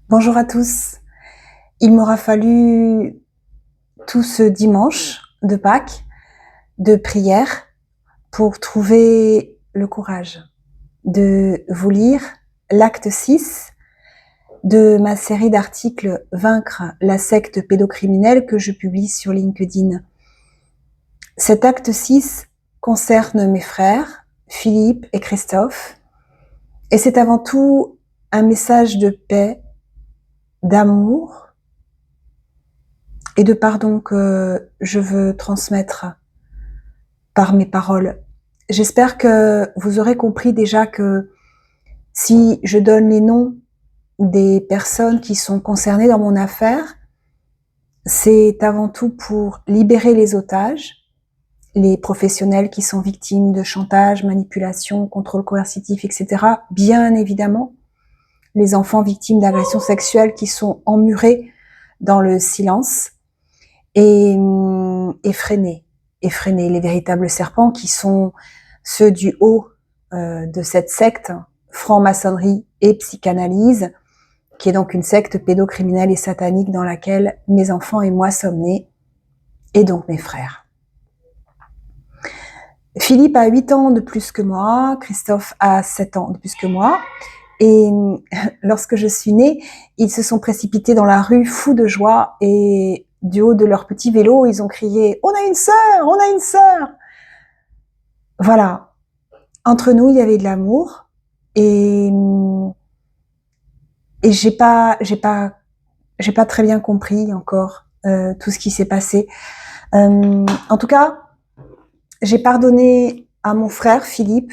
Bonjour à tous. Il m'aura fallu tout ce dimanche de Pâques, de prière, pour trouver le courage de vous lire l'acte 6 de ma série d'articles Vaincre la secte pédocriminelle que je publie sur LinkedIn. Cet acte 6 concerne mes frères, Philippe et Christophe, et c'est avant tout un message de paix, d'amour et de pardon que je veux transmettre par mes paroles. J'espère que vous aurez compris déjà que si je donne les noms des personnes qui sont concernées dans mon affaire, c'est avant tout pour libérer les otages, les professionnels qui sont victimes de chantage, manipulation, contrôle coercitif, etc. Bien évidemment, les enfants victimes d'agressions sexuelles qui sont emmurés dans le silence et freiner les véritables serpents qui sont ceux du haut de cette secte, franc-maçonnerie et psychanalyse, qui est donc une secte pédocriminelle et satanique dans laquelle mes enfants et moi sommes nés, et donc mes frères. Philippe a 8 ans de plus que moi, Christophe a 7 ans de plus que moi, et lorsque je suis née, ils se sont précipités dans la rue fous de joie, et du haut de leur petit vélo, ils ont crié « On a une sœur! On a une sœur !» Voilà. Entre nous, il y avait de l'amour, et j'ai pas très bien compris encore tout ce qui s'est passé. En tout cas, j'ai pardonné à mon frère Philippe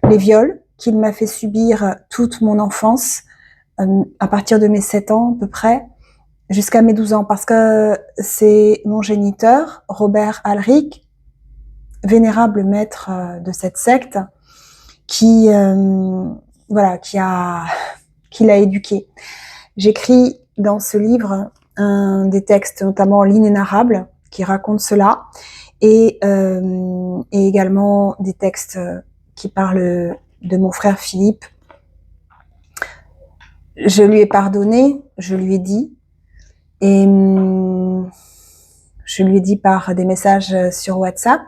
les viols qu'il m'a fait subir toute mon enfance, à partir de mes 7 ans à peu près, jusqu'à mes 12 ans, parce que c'est mon géniteur, Robert Alric, vénérable maître de cette secte, qui l'a éduqué. J'écris dans ce livre des textes, notamment L'Inénarrable, qui raconte cela, et également des textes qui parlent de mon frère Philippe. Je lui ai pardonné, je lui ai dit, et je lui ai dit par des messages sur WhatsApp,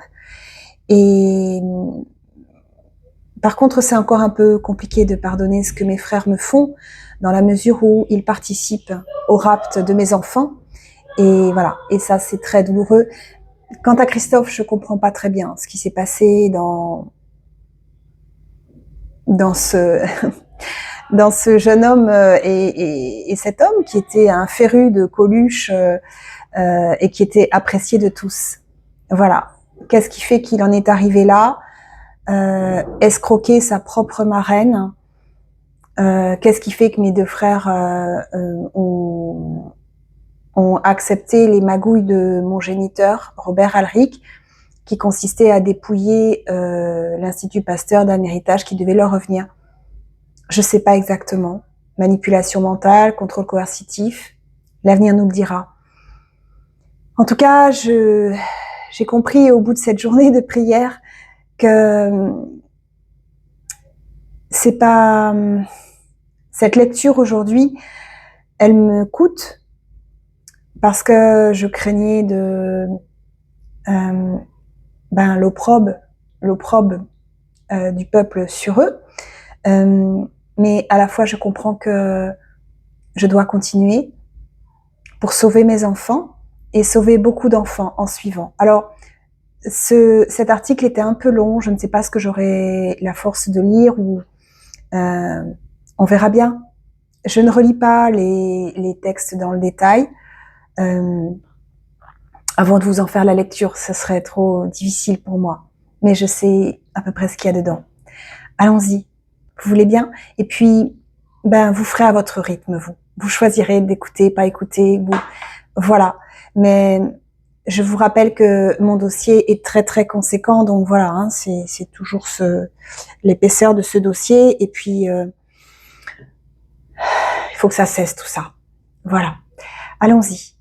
et par contre, c'est encore un peu compliqué de pardonner ce que mes frères me font, dans la mesure où ils participent au rapt de mes enfants. Et voilà, et ça c'est très douloureux. Quant à Christophe, je comprends pas très bien ce qui s'est passé dans ce dans ce jeune homme et cet homme qui était un féru de Coluche et qui était apprécié de tous. Voilà. Qu'est-ce qui fait qu'il en est arrivé là? Escroquer sa propre marraine. Qu'est-ce qui fait que mes deux frères ont accepté les magouilles de mon géniteur, Robert Alric, qui consistait à dépouiller l'Institut Pasteur d'un héritage qui devait leur revenir. Je sais pas exactement. Manipulation mentale, contrôle coercitif, l'avenir nous le dira. En tout cas, j'ai compris au bout de cette journée de prière que c'est pas cette lecture aujourd'hui, elle me coûte parce que je craignais de l'opprobre du peuple sur eux. Mais à la fois, je comprends que je dois continuer pour sauver mes enfants et sauver beaucoup d'enfants en suivant. Alors, cet article était un peu long, je ne sais pas ce que j'aurai la force de lire ou on verra bien. Je ne relis pas les textes dans le détail. Avant de vous en faire la lecture, ce serait trop difficile pour moi. Mais je sais à peu près ce qu'il y a dedans. Allons-y. Vous voulez bien? Et puis, vous ferez à votre rythme, vous. Vous choisirez d'écouter, pas écouter, vous. Voilà. Mais je vous rappelle que mon dossier est très très conséquent, donc voilà, hein, c'est toujours l'épaisseur de ce dossier. Et puis, il faut que ça cesse tout ça. Voilà. Allons-y.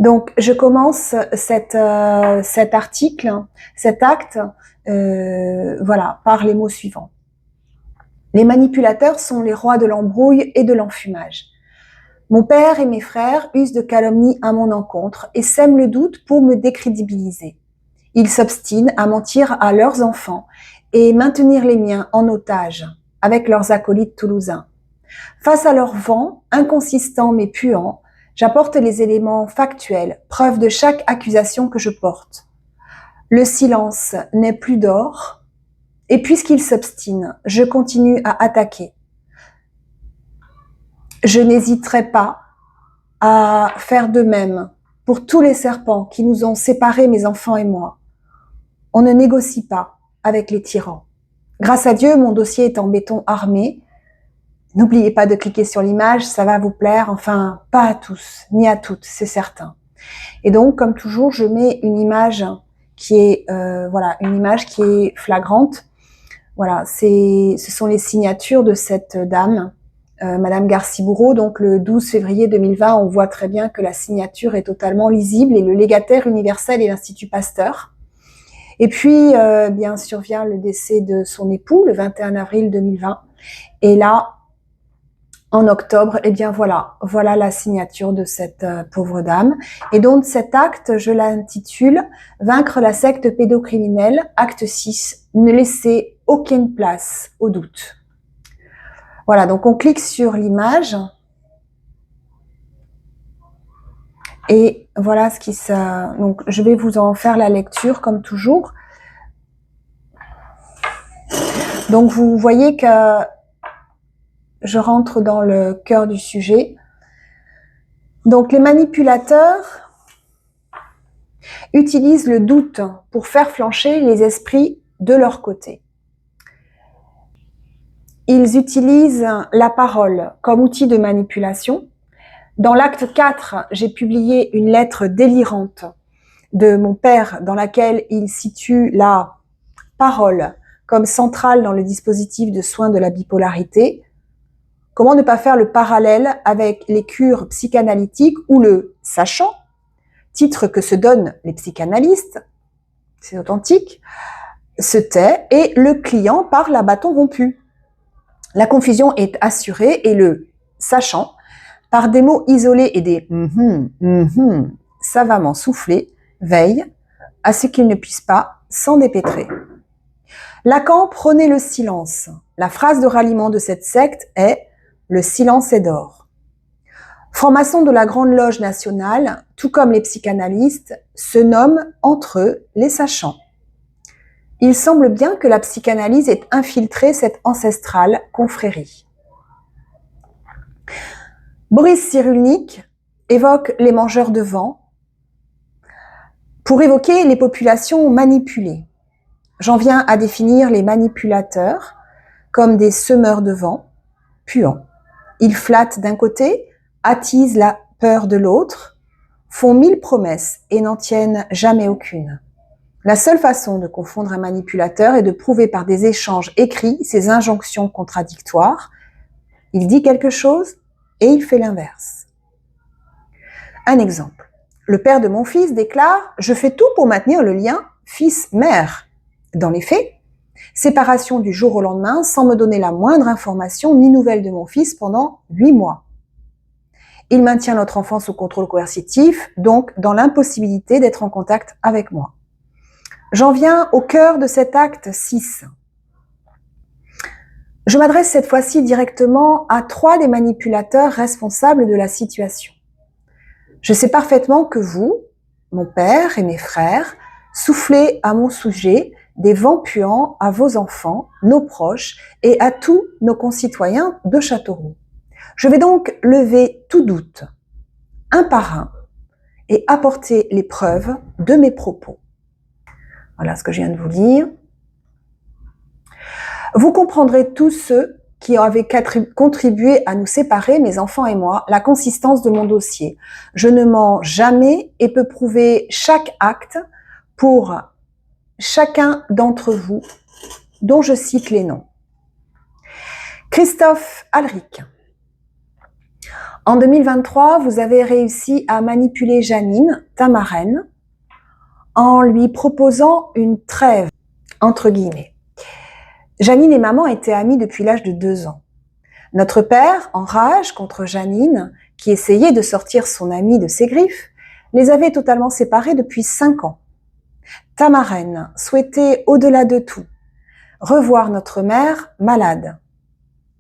Donc, je commence cet article, cet acte, par les mots suivants. Les manipulateurs sont les rois de l'embrouille et de l'enfumage. Mon père et mes frères usent de calomnies à mon encontre et sèment le doute pour me décrédibiliser. Ils s'obstinent à mentir à leurs enfants et maintenir les miens en otage avec leurs acolytes toulousains. Face à leur vent, inconsistant mais puant, j'apporte les éléments factuels, preuve de chaque accusation que je porte. Le silence n'est plus d'or, et puisqu'ils s'obstinent, je continue à attaquer. Je n'hésiterai pas à faire de même pour tous les serpents qui nous ont séparés, mes enfants et moi. On ne négocie pas avec les tyrans. Grâce à Dieu, mon dossier est en béton armé. N'oubliez pas de cliquer sur l'image, ça va vous plaire. Enfin, pas à tous, ni à toutes, c'est certain. Et donc, comme toujours, je mets une image qui est, une image qui est flagrante. Voilà, ce sont les signatures de cette dame, Madame Garciboureau. Donc, le 12 février 2020, on voit très bien que la signature est totalement lisible et le légataire universel est l'Institut Pasteur. Et puis, bien survient le décès de son époux, le 21 avril 2020. Et là, en octobre, eh bien voilà la signature de cette pauvre dame. Et donc cet acte, je l'intitule « Vaincre la secte pédocriminelle, acte 6, ne laisser aucune place au doute ». Voilà, donc on clique sur l'image. Et voilà ce qui se... Donc je vais vous en faire la lecture comme toujours. Donc vous voyez que je rentre dans le cœur du sujet. Donc les manipulateurs utilisent le doute pour faire flancher les esprits de leur côté. Ils utilisent la parole comme outil de manipulation. Dans l'acte 4, j'ai publié une lettre délirante de mon père dans laquelle il situe la parole comme centrale dans le dispositif de soins de la bipolarité. Comment ne pas faire le parallèle avec les cures psychanalytiques où le sachant, titre que se donnent les psychanalystes, c'est authentique, se tait et le client parle à bâton rompu. La confusion est assurée et le sachant, par des mots isolés et des savamment soufflés, veille à ce qu'il ne puisse pas s'en dépêtrer. Lacan prônait le silence. La phrase de ralliement de cette secte est « Le silence est d'or ». Francs-maçons de la Grande Loge nationale, tout comme les psychanalystes, se nomment entre eux les sachants. Il semble bien que la psychanalyse ait infiltré cette ancestrale confrérie. Boris Cyrulnik évoque les mangeurs de vent pour évoquer les populations manipulées. J'en viens à définir les manipulateurs comme des semeurs de vent, puants. Ils flattent d'un côté, attisent la peur de l'autre, font 1000 promesses et n'en tiennent jamais aucune. La seule façon de confondre un manipulateur est de prouver par des échanges écrits ses injonctions contradictoires. Il dit quelque chose et il fait l'inverse. Un exemple. Le père de mon fils déclare « Je fais tout pour maintenir le lien fils-mère ». Dans les faits, séparation du jour au lendemain sans me donner la moindre information ni nouvelle de mon fils pendant 8 mois. Il maintient notre enfant sous contrôle coercitif, donc dans l'impossibilité d'être en contact avec moi. J'en viens au cœur de cet acte 6. Je m'adresse cette fois-ci directement à 3 des manipulateurs responsables de la situation. Je sais parfaitement que vous, mon père et mes frères, soufflez à mon sujet des vents puants à vos enfants, nos proches et à tous nos concitoyens de Châteauroux. Je vais donc lever tout doute, un par un, et apporter les preuves de mes propos. Voilà ce que je viens de vous dire. Vous comprendrez tous ceux qui avaient contribué à nous séparer, mes enfants et moi, la consistance de mon dossier. Je ne mens jamais et peux prouver chaque acte pour chacun d'entre vous, dont je cite les noms. Christophe Alric. En 2023, vous avez réussi à manipuler Janine, ta marraine, en lui proposant une trêve, entre guillemets. Janine et maman étaient amies depuis l'âge de 2 ans. Notre père, en rage contre Janine, qui essayait de sortir son amie de ses griffes, les avait totalement séparés depuis 5 ans. Ta marraine souhaitait, au-delà de tout, revoir notre mère malade.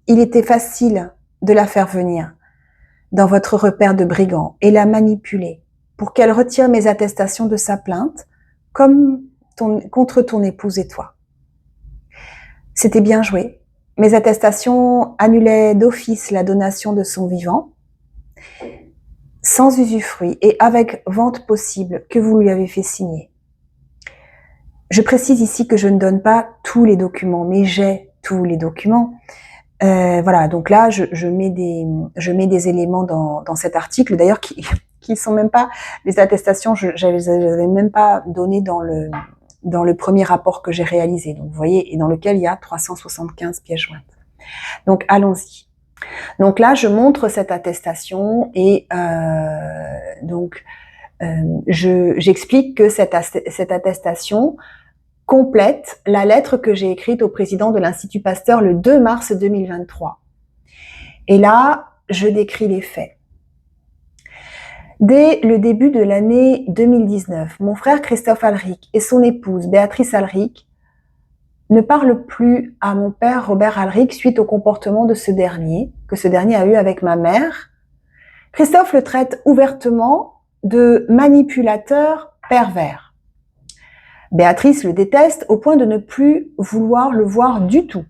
Il était facile de la faire venir dans votre repère de brigands et la manipuler pour qu'elle retire mes attestations de sa plainte comme contre ton épouse et toi. C'était bien joué. Mes attestations annulaient d'office la donation de son vivant, sans usufruit et avec vente possible que vous lui avez fait signer. Je précise ici que je ne donne pas tous les documents, mais j'ai tous les documents. Voilà, donc là, je mets des éléments dans cet article, d'ailleurs, qui sont même pas les attestations, je les avais même pas données dans le premier rapport que j'ai réalisé. Donc, vous voyez, et dans lequel il y a 375 pièces jointes. Donc, allons-y. Donc là, je montre cette attestation et j'explique que cette attestation complète la lettre que j'ai écrite au président de l'Institut Pasteur le 2 mars 2023. Et là, je décris les faits. Dès le début de l'année 2019, mon frère Christophe Alric et son épouse Béatrice Alric ne parlent plus à mon père Robert Alric suite au comportement que ce dernier a eu avec ma mère. Christophe le traite ouvertement de manipulateur pervers. Béatrice le déteste au point de ne plus vouloir le voir du tout.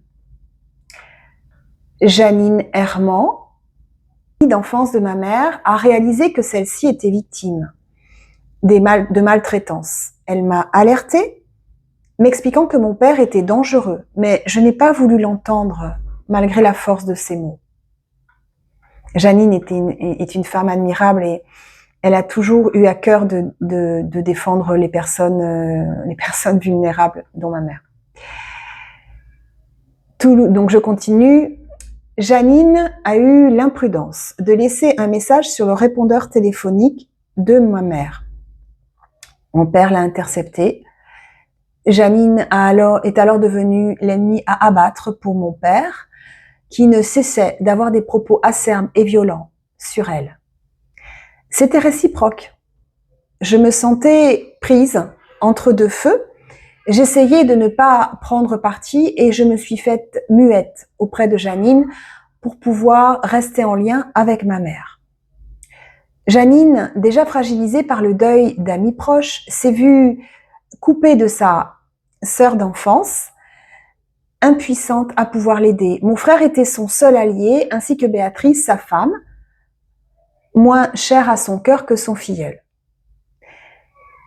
Janine Herman, fille d'enfance de ma mère, a réalisé que celle-ci était victime de maltraitance. Elle m'a alertée, m'expliquant que mon père était dangereux, mais je n'ai pas voulu l'entendre malgré la force de ses mots. Janine est une femme admirable et elle a toujours eu à cœur de défendre les personnes vulnérables, dont ma mère. Donc je continue. Janine a eu l'imprudence de laisser un message sur le répondeur téléphonique de ma mère. Mon père l'a intercepté. Janine est alors devenue l'ennemi à abattre pour mon père, qui ne cessait d'avoir des propos acerbes et violents sur elle. C'était réciproque. Je me sentais prise entre deux feux. J'essayais de ne pas prendre parti et je me suis faite muette auprès de Janine pour pouvoir rester en lien avec ma mère. Janine, déjà fragilisée par le deuil d'amis proches, s'est vue coupée de sa sœur d'enfance, impuissante à pouvoir l'aider. Mon frère était son seul allié, ainsi que Béatrice, sa femme, moins chère à son cœur que son filleul.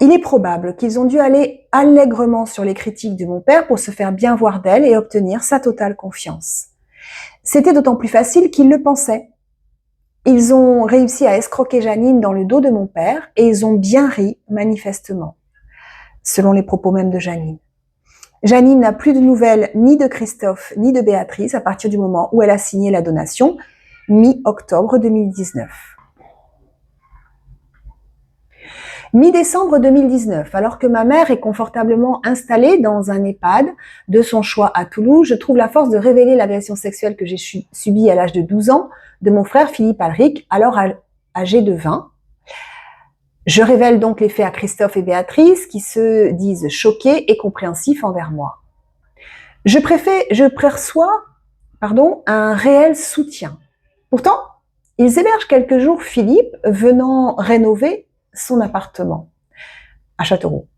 Il est probable qu'ils ont dû aller allègrement sur les critiques de mon père pour se faire bien voir d'elle et obtenir sa totale confiance. C'était d'autant plus facile qu'ils le pensaient. Ils ont réussi à escroquer Janine dans le dos de mon père et ils ont bien ri, manifestement, selon les propos même de Janine. Janine n'a plus de nouvelles ni de Christophe ni de Béatrice à partir du moment où elle a signé la donation, mi-octobre 2019. Mi-décembre 2019, alors que ma mère est confortablement installée dans un EHPAD de son choix à Toulouse, je trouve la force de révéler l'agression sexuelle que j'ai subie à l'âge de 12 ans de mon frère Philippe Alric, alors âgé de 20. Je révèle donc les faits à Christophe et Béatrice qui se disent choqués et compréhensifs envers moi. Je perçois un réel soutien. Pourtant, ils hébergent quelques jours Philippe venant rénover son appartement à Châteauroux.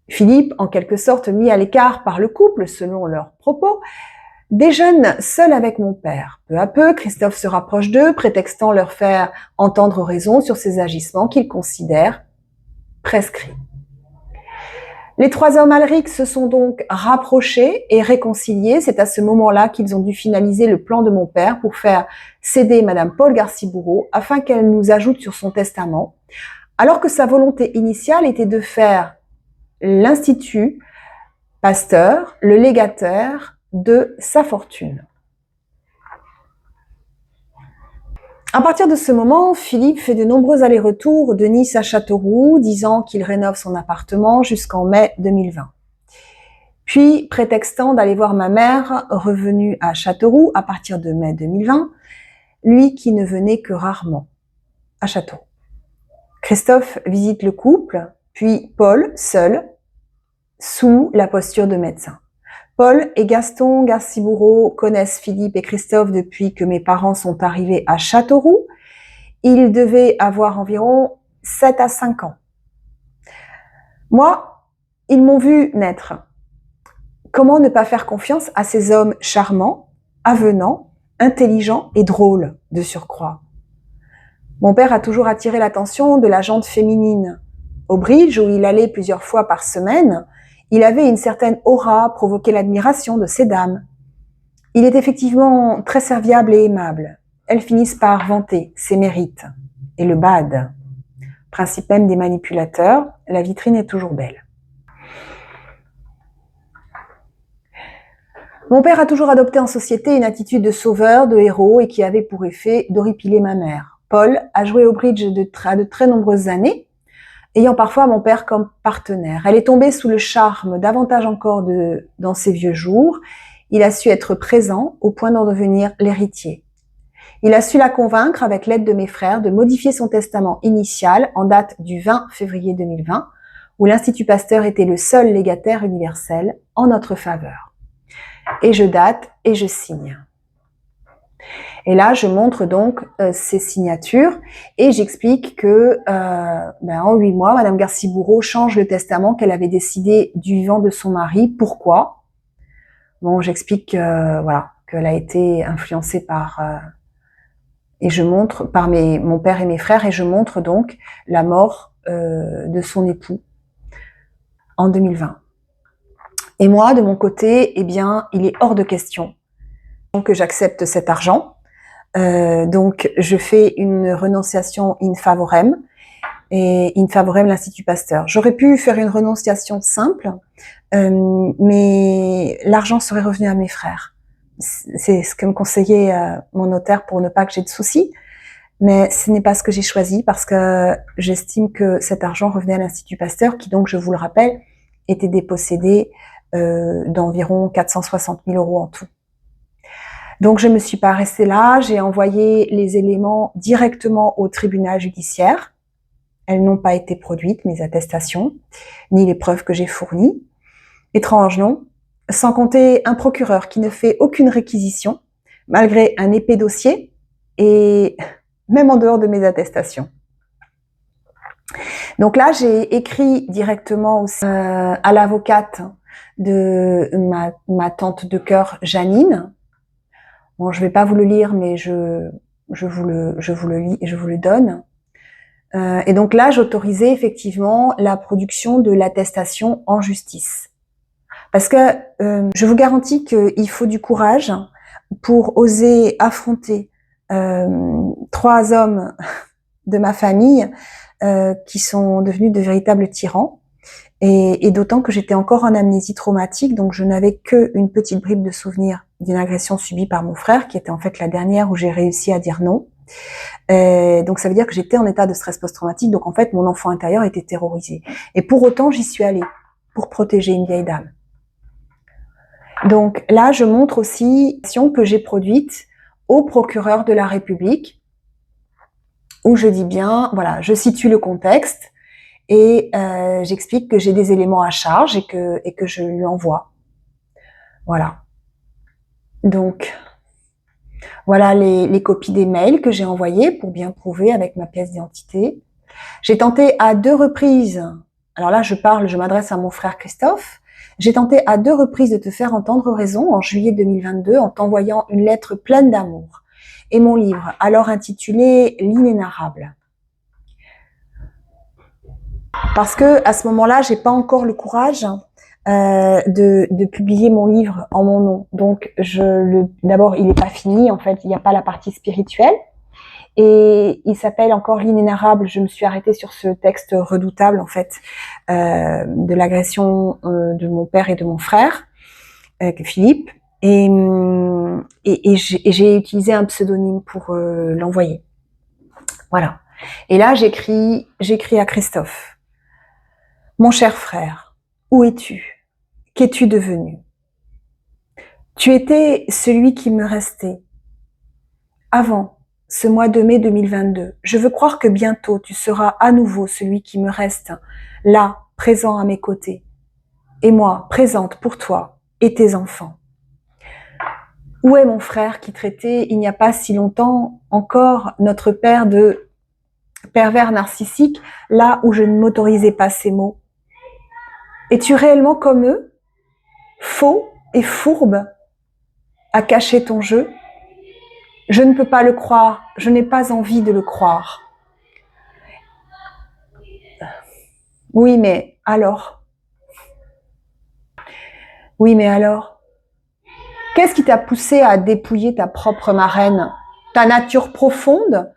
Philippe, en quelque sorte mis à l'écart par le couple, selon leurs propos, déjeune seul avec mon père. Peu à peu, Christophe se rapproche d'eux, prétextant leur faire entendre raison sur ses agissements qu'il considère prescrits. Les 3 hommes Alric se sont donc rapprochés et réconciliés. C'est à ce moment-là qu'ils ont dû finaliser le plan de mon père pour faire céder Madame Paul Garciboureau afin qu'elle nous ajoute sur son testament, alors que sa volonté initiale était de faire l'Institut Pasteur le légataire de sa fortune. À partir de ce moment, Philippe fait de nombreux allers-retours de Nice à Châteauroux, disant qu'il rénove son appartement jusqu'en mai 2020. Puis, prétextant d'aller voir ma mère, revenue à Châteauroux à partir de mai 2020, lui qui ne venait que rarement à Châteauroux. Christophe visite le couple, puis Paul, seul, sous la posture de médecin. Paul et Gaston Garciboureau connaissent Philippe et Christophe depuis que mes parents sont arrivés à Châteauroux. Ils devaient avoir environ 7 à 5 ans. Moi, ils m'ont vu naître. Comment ne pas faire confiance à ces hommes charmants, avenants, intelligents et drôles de surcroît? Mon père a toujours attiré l'attention de la gente féminine. Au bridge, où il allait plusieurs fois par semaine, il avait une certaine aura, provoqué l'admiration de ces dames. Il est effectivement très serviable et aimable. Elles finissent par vanter ses mérites. Et le bad. Principe même des manipulateurs, la vitrine est toujours belle. Mon père a toujours adopté en société une attitude de sauveur, de héros et qui avait pour effet d'horripiler ma mère. Paul a joué au bridge à de très nombreuses années, ayant parfois mon père comme partenaire. Elle est tombée sous le charme davantage encore dans ses vieux jours. Il a su être présent au point d'en devenir l'héritier. Il a su la convaincre, avec l'aide de mes frères, de modifier son testament initial en date du 20 février 2020, où l'Institut Pasteur était le seul légataire universel en notre faveur. Et je date et je signe. Et là, je montre donc ces signatures et j'explique que en 8 mois, Madame Garciboureau change le testament qu'elle avait décidé du vivant de son mari. Pourquoi? Bon, j'explique qu'elle a été influencée par et je montre par mon père et mes frères et je montre donc la mort de son époux en 2020. Et moi, de mon côté, eh bien, il est hors de question que j'accepte cet argent. Donc, je fais une renonciation in favorem et in favorem l'Institut Pasteur. J'aurais pu faire une renonciation simple, mais l'argent serait revenu à mes frères. C'est ce que me conseillait mon notaire pour ne pas que j'ai de soucis. Mais ce n'est pas ce que j'ai choisi parce que j'estime que cet argent revenait à l'Institut Pasteur qui, donc, je vous le rappelle, était dépossédé d'environ 460 000 € en tout. Donc, je ne me suis pas restée là. J'ai envoyé les éléments directement au tribunal judiciaire. Elles n'ont pas été produites, mes attestations, ni les preuves que j'ai fournies. Étrange, non? Sans compter un procureur qui ne fait aucune réquisition, malgré un épais dossier, et même en dehors de mes attestations. Donc là, j'ai écrit directement aussi, à l'avocate de ma tante de cœur, Janine. Bon, je vais pas vous le lire, mais je vous le lis et je vous le donne. Et donc là, j'autorisais effectivement la production de l'attestation en justice. Parce que je vous garantis qu'il faut du courage pour oser affronter 3 hommes de ma famille qui sont devenus de véritables tyrans. Et d'autant que j'étais encore en amnésie traumatique, donc je n'avais qu'une petite bribe de souvenir d'une agression subie par mon frère, qui était en fait la dernière où j'ai réussi à dire non. Donc ça veut dire que j'étais en état de stress post-traumatique, donc en fait mon enfant intérieur était terrorisé. Et pour autant, j'y suis allée pour protéger une vieille dame. Donc là, je montre aussi l'action que j'ai produite au procureur de la République, où je dis bien, voilà, je situe le contexte, et j'explique que j'ai des éléments à charge et que je lui envoie. Voilà. Donc, voilà les copies des mails que j'ai envoyés pour bien prouver avec ma pièce d'identité. J'ai tenté à 2 reprises, alors là je m'adresse à mon frère Christophe, j'ai tenté à 2 reprises de te faire entendre raison en juillet 2022 en t'envoyant une lettre pleine d'amour et mon livre, alors intitulé L'Inénarrable. Parce que à ce moment-là, j'ai pas encore le courage de publier mon livre en mon nom. Donc, d'abord, il est pas fini. En fait, il n'y a pas la partie spirituelle. Et il s'appelle encore L'Inénarrable. Je me suis arrêtée sur ce texte redoutable, en fait, de l'agression de mon père et de mon frère, Philippe. Et j'ai utilisé un pseudonyme pour l'envoyer. Voilà. Et là, j'écris à Christophe. Mon cher frère, où es-tu? Qu'es-tu devenu? Tu étais celui qui me restait avant ce mois de mai 2022. Je veux croire que bientôt tu seras à nouveau celui qui me reste, là, présent à mes côtés, et moi, présente pour toi et tes enfants. Où est mon frère qui traitait il n'y a pas si longtemps encore notre père de pervers narcissique, là où je ne m'autorisais pas ces mots? Es-tu réellement comme eux, faux et fourbe, à cacher ton jeu? Je ne peux pas le croire, je n'ai pas envie de le croire. Oui, mais alors? Oui, mais alors? Qu'est-ce qui t'a poussé à dépouiller ta propre marraine? Ta nature profonde,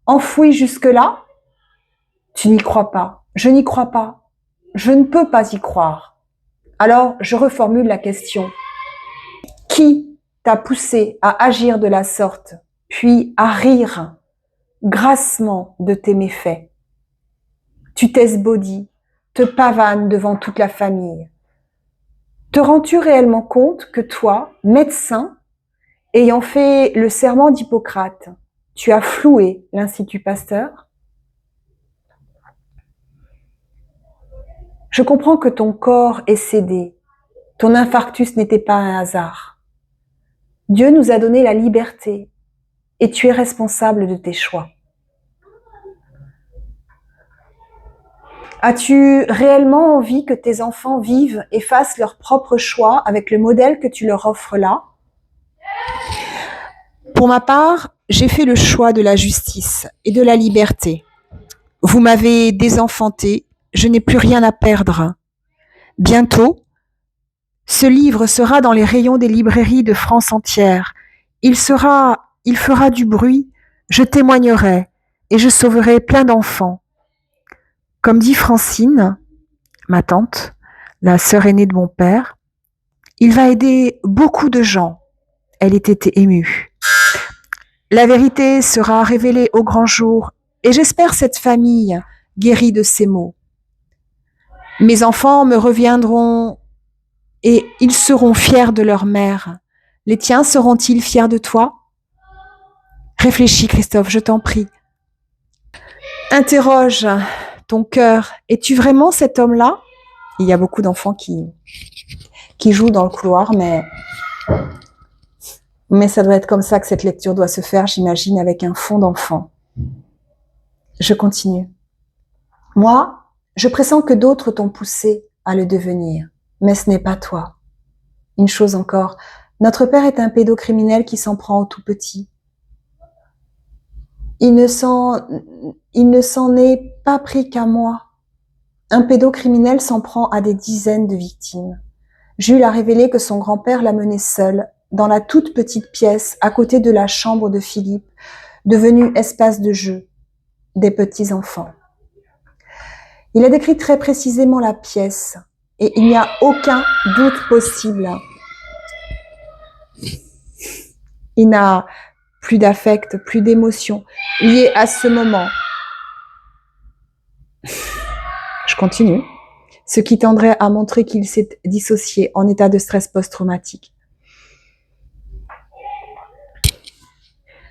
enfouie jusque-là? Tu n'y crois pas, je n'y crois pas, je ne peux pas y croire. Alors, je reformule la question. Qui t'a poussé à agir de la sorte, puis à rire grassement de tes méfaits? Tu t'esbaudis, te pavanes devant toute la famille. Te rends-tu réellement compte que toi, médecin, ayant fait le serment d'Hippocrate, tu as floué l'Institut Pasteur? Je comprends que ton corps est cédé. Ton infarctus n'était pas un hasard. Dieu nous a donné la liberté et tu es responsable de tes choix. As-tu réellement envie que tes enfants vivent et fassent leurs propres choix avec le modèle que tu leur offres là? Pour ma part, j'ai fait le choix de la justice et de la liberté. Vous m'avez désenfanté, je n'ai plus rien à perdre. Bientôt, ce livre sera dans les rayons des librairies de France entière. Il fera du bruit, je témoignerai et je sauverai plein d'enfants. Comme dit Francine, ma tante, la sœur aînée de mon père, il va aider beaucoup de gens. Elle était émue. La vérité sera révélée au grand jour et j'espère cette famille guérie de ces maux. Mes enfants me reviendront et ils seront fiers de leur mère. Les tiens seront-ils fiers de toi? Réfléchis, Christophe, je t'en prie. Interroge ton cœur. Es-tu vraiment cet homme-là? Il y a beaucoup d'enfants qui jouent dans le couloir, mais ça doit être comme ça que cette lecture doit se faire, j'imagine, avec un fond d'enfant. Je continue. Moi, je pressens que d'autres t'ont poussé à le devenir, mais ce n'est pas toi. Une chose encore, notre père est un pédocriminel qui s'en prend aux tout petits. Il ne s'en est pas pris qu'à moi. Un pédocriminel s'en prend à des dizaines de victimes. Jules a révélé que son grand-père l'a mené seul, dans la toute petite pièce à côté de la chambre de Philippe, devenue espace de jeu des petits-enfants. Il a décrit très précisément la pièce et il n'y a aucun doute possible. Il n'a plus d'affect, plus d'émotion liées à ce moment. Je continue. Ce qui tendrait à montrer qu'il s'est dissocié en état de stress post-traumatique.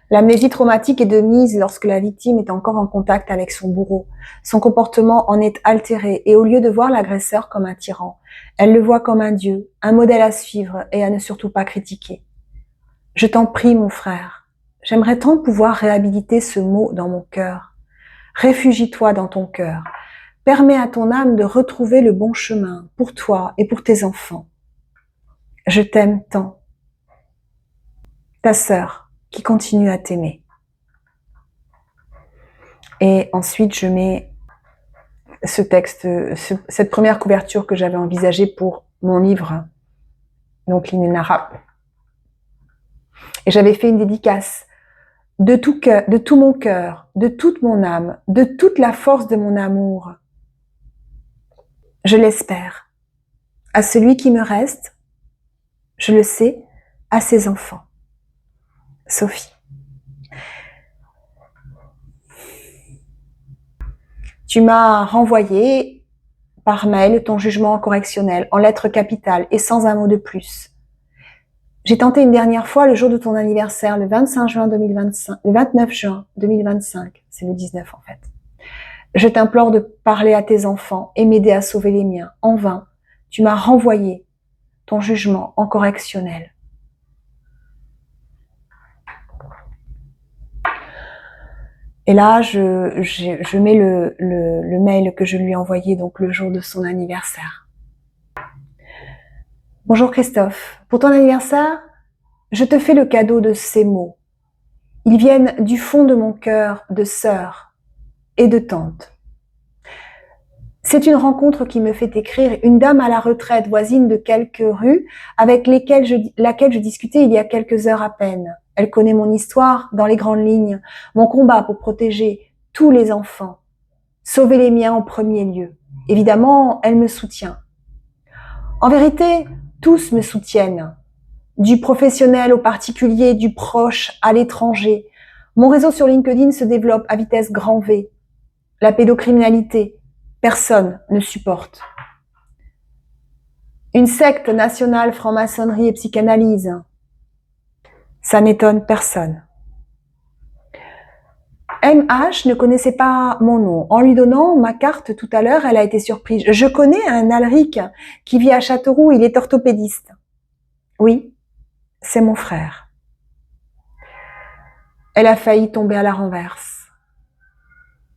L'amnésie traumatique est de mise lorsque la victime est encore en contact avec son bourreau. Son comportement en est altéré et au lieu de voir l'agresseur comme un tyran, elle le voit comme un dieu, un modèle à suivre et à ne surtout pas critiquer. Je t'en prie, mon frère, j'aimerais tant pouvoir réhabiliter ce mot dans mon cœur. Réfugie-toi dans ton cœur. Permets à ton âme de retrouver le bon chemin pour toi et pour tes enfants. Je t'aime tant. Ta sœur qui continue à t'aimer. Et ensuite, je mets ce texte, cette première couverture que j'avais envisagée pour mon livre, donc l'inénarrable. Et j'avais fait une dédicace de tout cœur, de tout mon cœur, de toute mon âme, de toute la force de mon amour. Je l'espère. À celui qui me reste, je le sais, à ses enfants. Sophie. Tu m'as renvoyé par mail ton jugement correctionnel en lettres capitales et sans un mot de plus. J'ai tenté une dernière fois le jour de ton anniversaire, le 25 juin 2025, le 29 juin 2025, c'est le 19 en fait. Je t'implore de parler à tes enfants et m'aider à sauver les miens. En vain, tu m'as renvoyé ton jugement en correctionnel. Et là, je mets le mail que je lui ai envoyé donc le jour de son anniversaire. Bonjour Christophe, pour ton anniversaire, je te fais le cadeau de ces mots. Ils viennent du fond de mon cœur de sœur et de tante. C'est une rencontre qui me fait écrire une dame à la retraite voisine de quelques rues avec laquelle je discutais il y a quelques heures à peine. Elle connaît mon histoire dans les grandes lignes, mon combat pour protéger tous les enfants, sauver les miens en premier lieu. Évidemment, elle me soutient. En vérité, tous me soutiennent, du professionnel au particulier, du proche à l'étranger. Mon réseau sur LinkedIn se développe à vitesse grand V. La pédocriminalité, personne ne supporte. Une secte nationale franc-maçonnerie et psychanalyse, ça n'étonne personne. MH ne connaissait pas mon nom. En lui donnant ma carte tout à l'heure, elle a été surprise. Je connais un Alric qui vit à Châteauroux, il est orthopédiste. Oui, c'est mon frère. Elle a failli tomber à la renverse.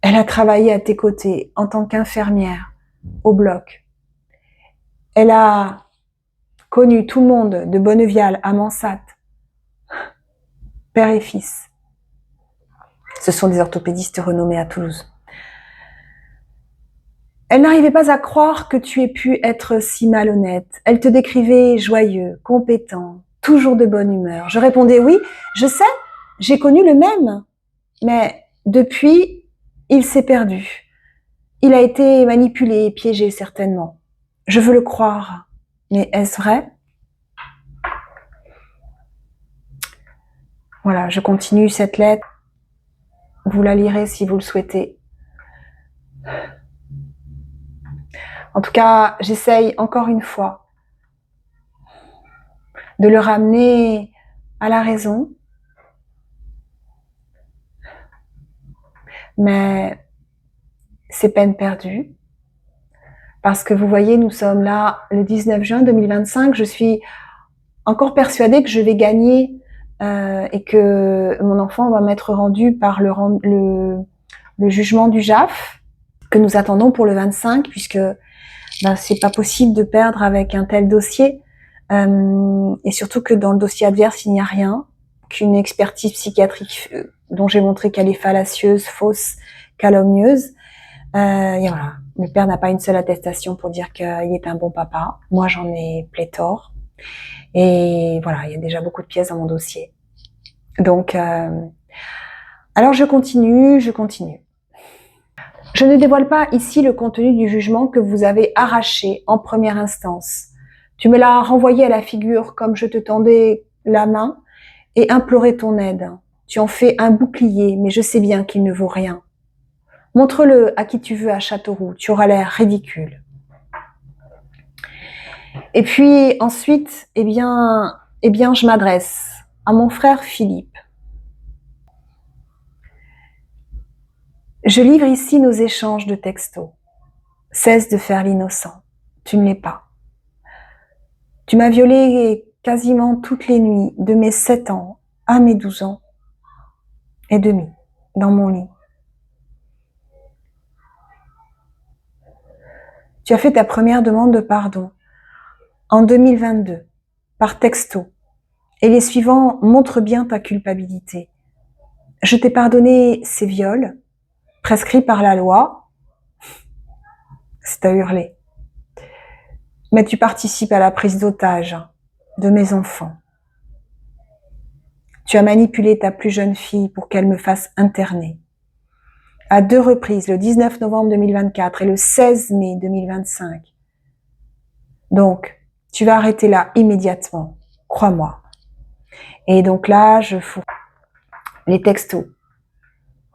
Elle a travaillé à tes côtés en tant qu'infirmière au bloc. Elle a connu tout le monde de Bonnevial à Mansat, père et fils. Ce sont des orthopédistes renommés à Toulouse. Elle n'arrivait pas à croire que tu aies pu être si malhonnête. Elle te décrivait joyeux, compétent, toujours de bonne humeur. Je répondais oui, je sais, j'ai connu le même. Mais depuis, il s'est perdu. Il a été manipulé, piégé certainement. Je veux le croire. Mais est-ce vrai? Voilà, je continue cette lettre. Vous la lirez si vous le souhaitez. En tout cas, j'essaye encore une fois de le ramener à la raison. Mais c'est peine perdue. Parce que vous voyez, nous sommes là le 19 juin 2025. Je suis encore persuadée que je vais gagner et que mon enfant va m'être rendu par le jugement du JAF que nous attendons pour le 25, puisque c'est pas possible de perdre avec un tel dossier. Et surtout que dans le dossier adverse, il n'y a rien, qu'une expertise psychiatrique dont j'ai montré qu'elle est fallacieuse, fausse, calomnieuse. Et voilà, le père n'a pas une seule attestation pour dire qu'il est un bon papa. Moi, j'en ai pléthore. Et voilà, il y a déjà beaucoup de pièces dans mon dossier. Donc, alors je continue. Je ne dévoile pas ici le contenu du jugement que vous avez arraché en première instance. Tu me l'as renvoyé à la figure comme je te tendais la main et implorais ton aide. Tu en fais un bouclier, mais je sais bien qu'il ne vaut rien. Montre-le à qui tu veux à Châteauroux, tu auras l'air ridicule. Et puis ensuite, eh bien, je m'adresse à mon frère Philippe. Je livre ici nos échanges de textos. Cesse de faire l'innocent. Tu ne l'es pas. Tu m'as violée quasiment toutes les nuits de mes 7 ans à mes 12 ans et demi dans mon lit. Tu as fait ta première demande de pardon en 2022 par texto et les suivants montrent bien ta culpabilité. Je t'ai pardonné ces viols prescrits par la loi. C'est à hurler. Mais tu participes à la prise d'otage de mes enfants. Tu as manipulé ta plus jeune fille pour qu'elle me fasse interner. À 2 reprises, le 19 novembre 2024 et le 16 mai 2025. Donc, tu vas arrêter là immédiatement, crois-moi. Et donc là, je fous les textos.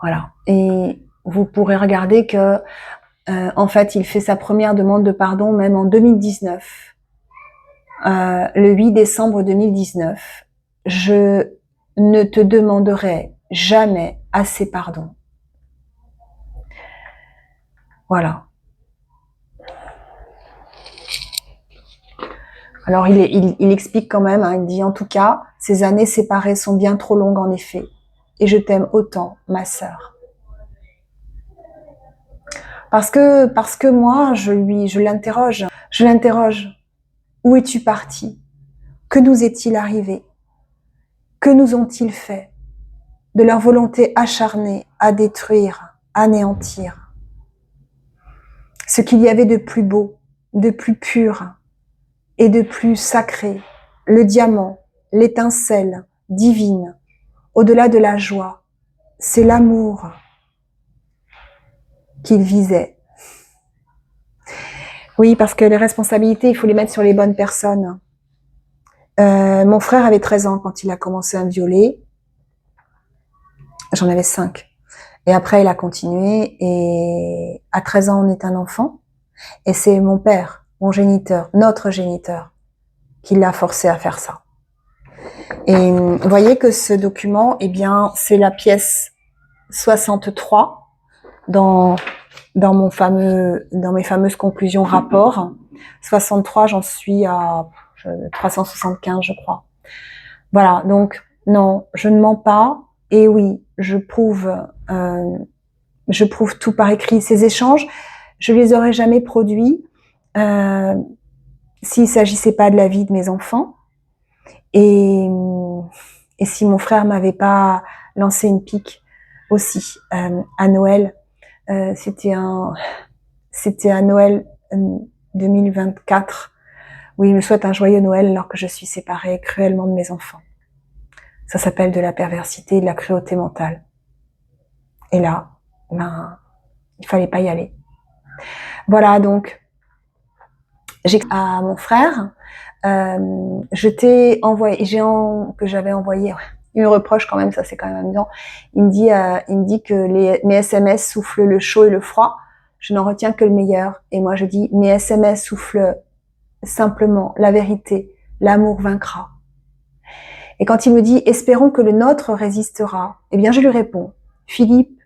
Voilà. Et vous pourrez regarder que En fait, il fait sa première demande de pardon même en 2019. Le 8 décembre 2019. Je ne te demanderai jamais assez pardon. Voilà. Alors, il explique quand même, hein, il dit en tout cas, ces années séparées sont bien trop longues en effet. Et je t'aime autant, ma sœur. Parce que moi, je l'interroge. Je l'interroge. Où es-tu parti? Que nous est-il arrivé? Que nous ont-ils fait? De leur volonté acharnée à détruire, anéantir. Ce qu'il y avait de plus beau, de plus pur et de plus sacré, le diamant, l'étincelle divine, au-delà de la joie, c'est l'amour qu'ils visaient. Oui, parce que les responsabilités, il faut les mettre sur les bonnes personnes. Mon frère avait 13 ans quand il a commencé à me violer. J'en avais 5. Et après, il a continué. Et à 13 ans, on est un enfant. Et c'est mon père, mon géniteur, notre géniteur, qui l'a forcé à faire ça. Et vous voyez que ce document, eh bien, c'est la pièce 63 dans mes fameuses conclusions rapports. 63, j'en suis à 375, je crois. Voilà, donc non, je ne mens pas. Et oui, je prouve tout par écrit. Ces échanges, je les aurais jamais produits s'il s'agissait pas de la vie de mes enfants. Et si mon frère m'avait pas lancé une pique aussi à Noël, c'était à Noël 2024, où il me souhaite un joyeux Noël alors que je suis séparée cruellement de mes enfants. Ça s'appelle de la perversité et de la cruauté mentale. Et là, il fallait pas y aller. Voilà, donc, j'ai à mon frère, je t'ai envoyé, que j'avais envoyé, il me reproche quand même, ça c'est quand même amusant. Il me dit que mes SMS soufflent le chaud et le froid. Je n'en retiens que le meilleur. Et moi je dis, mes SMS soufflent simplement la vérité. L'amour vaincra. Et quand il me dit, espérons que le nôtre résistera, eh bien je lui réponds, Philippe,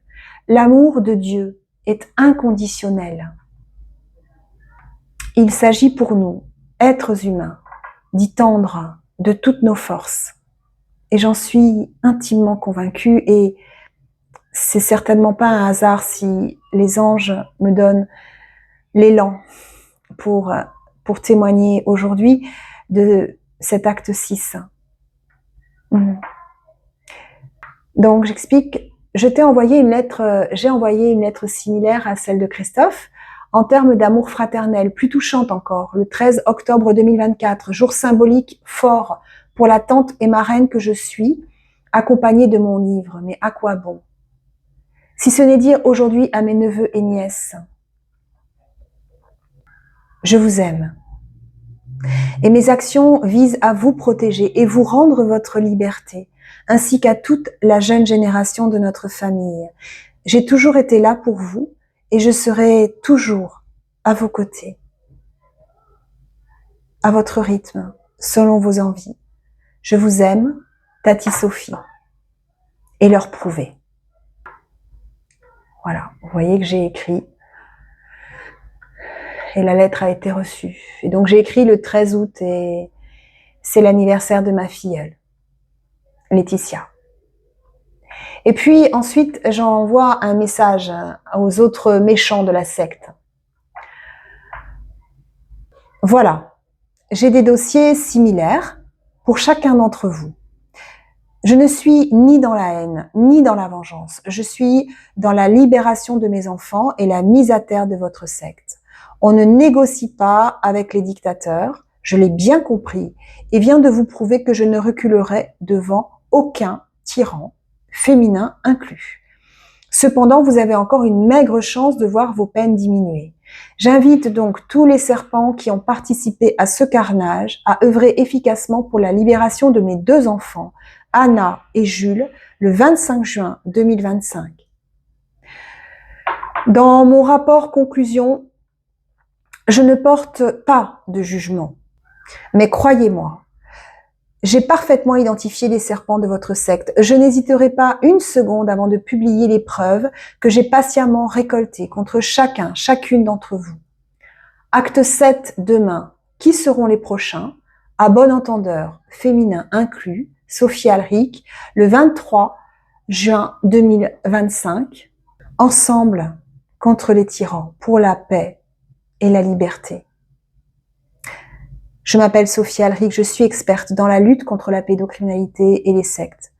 l'amour de Dieu est inconditionnel. Il s'agit pour nous, êtres humains, d'y tendre de toutes nos forces. Et j'en suis intimement convaincue, et c'est certainement pas un hasard si les anges me donnent l'élan pour témoigner aujourd'hui de cet acte 6. Donc j'explique, j'ai envoyé une lettre similaire à celle de Christophe, en termes d'amour fraternel, plus touchante encore, le 13 octobre 2024, jour symbolique fort pour la tante et marraine que je suis, accompagnée de mon livre. Mais à quoi bon? Si ce n'est dire aujourd'hui à mes neveux et nièces, je vous aime. Et mes actions visent à vous protéger et vous rendre votre liberté, ainsi qu'à toute la jeune génération de notre famille. J'ai toujours été là pour vous et je serai toujours à vos côtés, à votre rythme, selon vos envies. Je vous aime, Tati Sophie, et leur prouver. Voilà, vous voyez que j'ai écrit et la lettre a été reçue. Et donc j'ai écrit le 13 août et c'est l'anniversaire de ma filleule, Laetitia. Et puis ensuite, j'envoie un message aux autres méchants de la secte. Voilà, j'ai des dossiers similaires pour chacun d'entre vous. Je ne suis ni dans la haine, ni dans la vengeance. Je suis dans la libération de mes enfants et la mise à terre de votre secte. On ne négocie pas avec les dictateurs, je l'ai bien compris, et viens de vous prouver que je ne reculerai devant aucun tyran, féminin inclus. Cependant, vous avez encore une maigre chance de voir vos peines diminuer. J'invite donc tous les serpents qui ont participé à ce carnage à œuvrer efficacement pour la libération de mes 2 enfants, Anna et Jules, le 25 juin 2025. Dans mon rapport conclusion, je ne porte pas de jugement, mais croyez-moi, j'ai parfaitement identifié les serpents de votre secte. Je n'hésiterai pas une seconde avant de publier les preuves que j'ai patiemment récoltées contre chacune d'entre vous. Acte 7 demain. Qui seront les prochains? À bon entendeur, féminin inclus, Sophie Alric, le 23 juin 2025. Ensemble contre les tyrans, pour la paix et la liberté. Je m'appelle Sophie Alric, je suis experte dans la lutte contre la pédocriminalité et les sectes.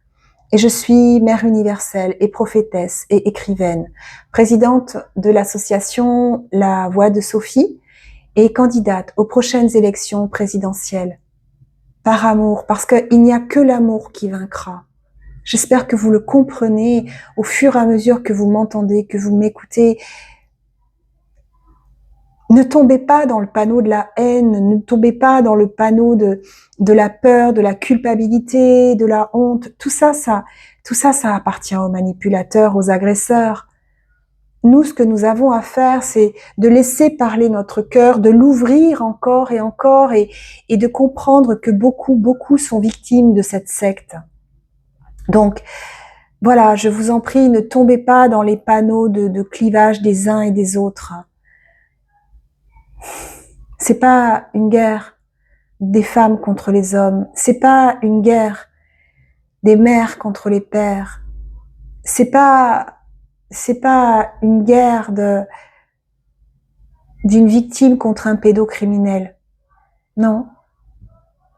Et je suis mère universelle et prophétesse et écrivaine, présidente de l'association La Voix de Sophie et candidate aux prochaines élections présidentielles. Par amour, parce qu'il n'y a que l'amour qui vaincra. J'espère que vous le comprenez au fur et à mesure que vous m'entendez, que vous m'écoutez. Ne tombez pas dans le panneau de la haine, ne tombez pas dans le panneau de la peur, de la culpabilité, de la honte. Tout ça appartient aux manipulateurs, aux agresseurs. Nous, ce que nous avons à faire, c'est de laisser parler notre cœur, de l'ouvrir encore et encore et de comprendre que beaucoup sont victimes de cette secte. Donc, voilà, je vous en prie, ne tombez pas dans les panneaux de clivage des uns et des autres. C'est pas une guerre des femmes contre les hommes. C'est pas une guerre des mères contre les pères. C'est pas une guerre d'une victime contre un pédocriminel. Non.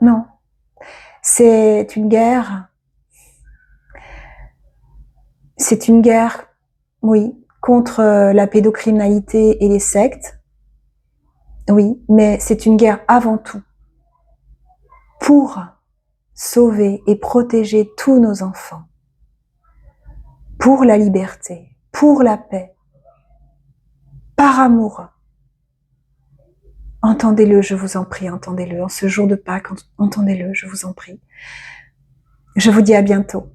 Non. C'est une guerre, oui, contre la pédocriminalité et les sectes. Oui, mais c'est une guerre avant tout pour sauver et protéger tous nos enfants, pour la liberté, pour la paix, par amour. Entendez-le, je vous en prie, entendez-le. En ce jour de Pâques, entendez-le, je vous en prie. Je vous dis à bientôt.